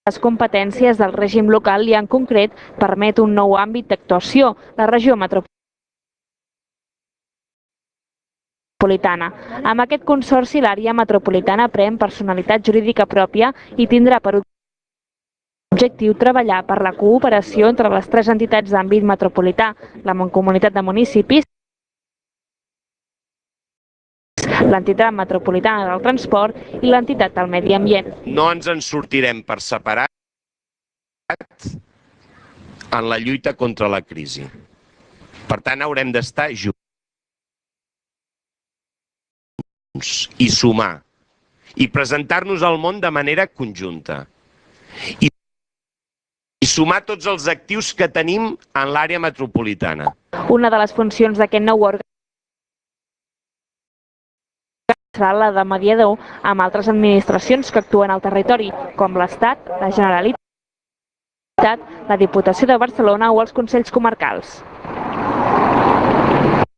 les competències del règim local i en concret permet un nou àmbit d'actuació, la regió metropolitana. Amb aquest consorci, l'àrea metropolitana pren personalitat jurídica pròpia i tindrà per objectiu treballar per la cooperació entre les tres entitats d'àmbit metropolità, la Mancomunitat de Municipis, l'entitat metropolitana del transport i l'entitat del medi ambient. No ens en sortirem per separat en la lluita contra la crisi. Per tant, haurem d'estar junts i sumar i presentar-nos al món de manera conjunta i sumar tots els actius que tenim en l'àrea metropolitana. Una de les funcions d'aquest nou òrgan serà la de mediador amb altres administracions que actuen al territori, com l'Estat, la Generalitat, la Diputació de Barcelona o els Consells Comarcals.